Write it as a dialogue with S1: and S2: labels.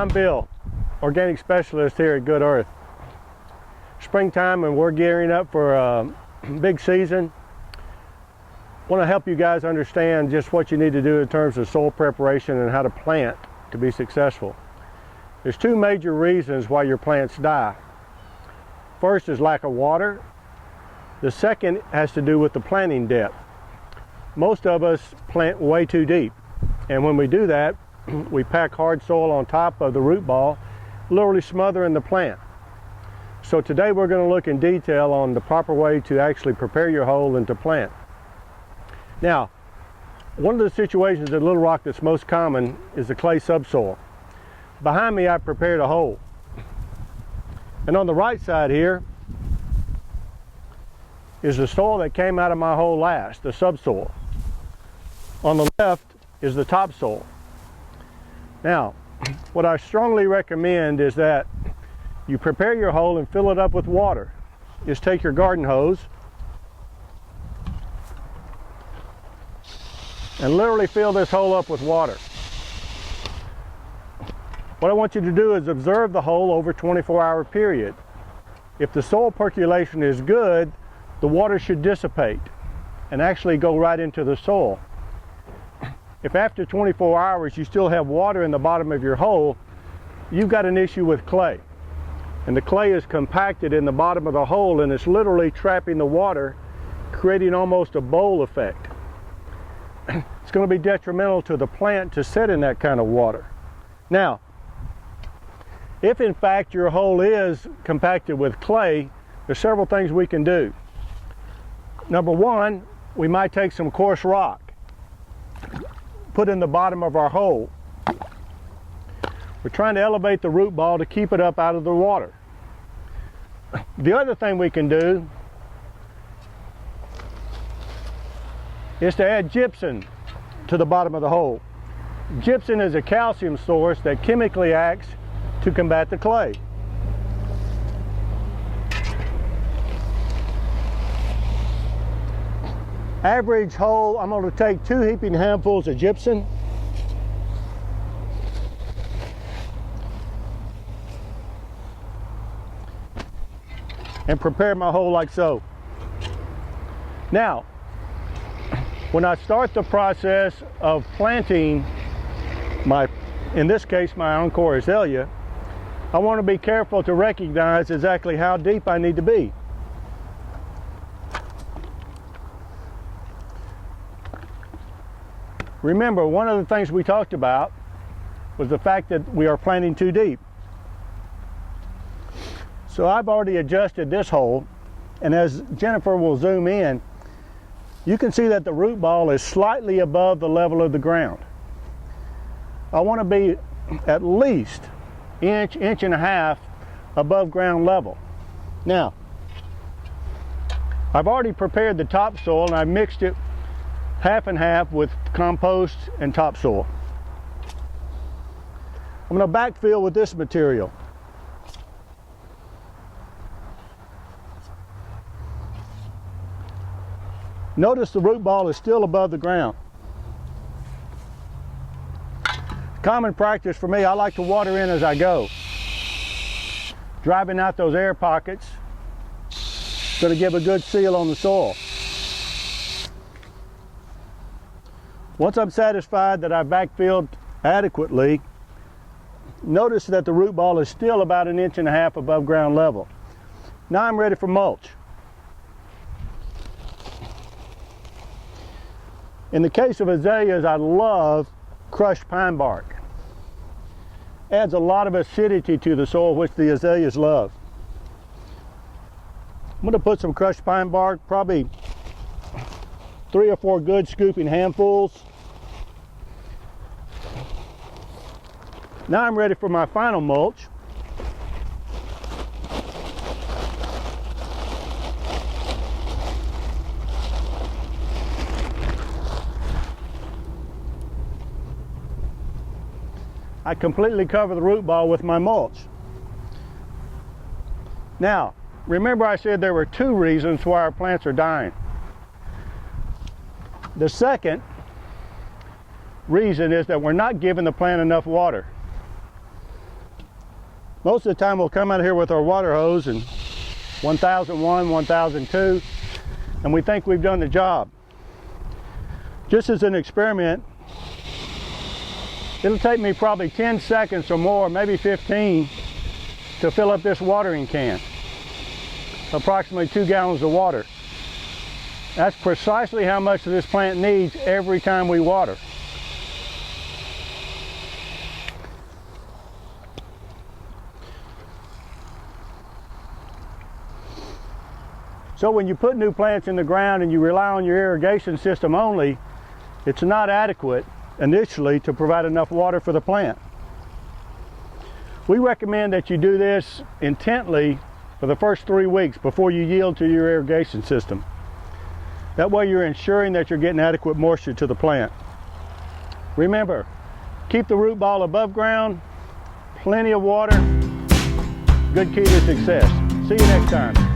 S1: I'm Bill, organic specialist here at Good Earth. Springtime and we're gearing up for a big season. I want to help you guys understand just what you need to do in terms of soil preparation and how to plant to be successful. There's two major reasons why your plants die. First is lack of water. The second has to do with the planting depth. Most of us plant way too deep, and when we do that, we pack hard soil on top of the root ball, literally smothering the plant. So today we're going to look in detail on the proper way to actually prepare your hole and to plant. Now, one of the situations at Little Rock that's most common is the clay subsoil. Behind me I prepared a hole. And on the right side here is the soil that came out of my hole last, the subsoil. On the left is the topsoil. Now, what I strongly recommend is that you prepare your hole and fill it up with water. Just take your garden hose and literally fill this hole up with water. What I want you to do is observe the hole over a 24-hour period. If the soil percolation is good, the water should dissipate and actually go right into the soil. If after 24 hours you still have water in the bottom of your hole, you've got an issue with clay. And the clay is compacted in the bottom of the hole and it's literally trapping the water, creating almost a bowl effect. It's going to be detrimental to the plant to sit in that kind of water. Now, if in fact your hole is compacted with clay, there's several things we can do. Number one, we might take some coarse rock, put in the bottom of our hole. We're trying to elevate the root ball to keep it up out of the water. The other thing we can do is to add gypsum to the bottom of the hole. Gypsum is a calcium source that chemically acts to combat the clay. Average hole, I'm going to take 2 heaping handfuls of gypsum. And prepare my hole like so. Now, when I start the process of planting in this case, my encore azalea, I want to be careful to recognize exactly how deep I need to be. Remember, one of the things we talked about was the fact that we are planting too deep. So I've already adjusted this hole, and as Jennifer will zoom in, you can see that the root ball is slightly above the level of the ground. I want to be at least inch and a half above ground level. Now, I've already prepared the topsoil and I mixed it half and half with compost and topsoil. I'm going to backfill with this material. Notice the root ball is still above the ground. Common practice for me, I like to water in as I go. Driving out those air pockets, going to give a good seal on the soil. Once I'm satisfied that I've backfilled adequately, notice that the root ball is still about 1.5 inches above ground level. Now I'm ready for mulch. In the case of azaleas, I love crushed pine bark. Adds a lot of acidity to the soil, which the azaleas love. I'm going to put some crushed pine bark, probably 3 or 4 good scooping handfuls. Now I'm ready for my final mulch. I completely cover the root ball with my mulch. Now, remember I said there were 2 reasons why our plants are dying. The second reason is that we're not giving the plant enough water. Most of the time we'll come out here with our water hose and 1001, 1002, and we think we've done the job. Just as an experiment, it'll take me probably 10 seconds or more, maybe 15, to fill up this watering can. Approximately 2 gallons of water. That's precisely how much this plant needs every time we water. So when you put new plants in the ground and you rely on your irrigation system only, it's not adequate initially to provide enough water for the plant. We recommend that you do this intently for the first 3 weeks before you yield to your irrigation system. That way you're ensuring that you're getting adequate moisture to the plant. Remember, keep the root ball above ground, plenty of water, good key to success. See you next time.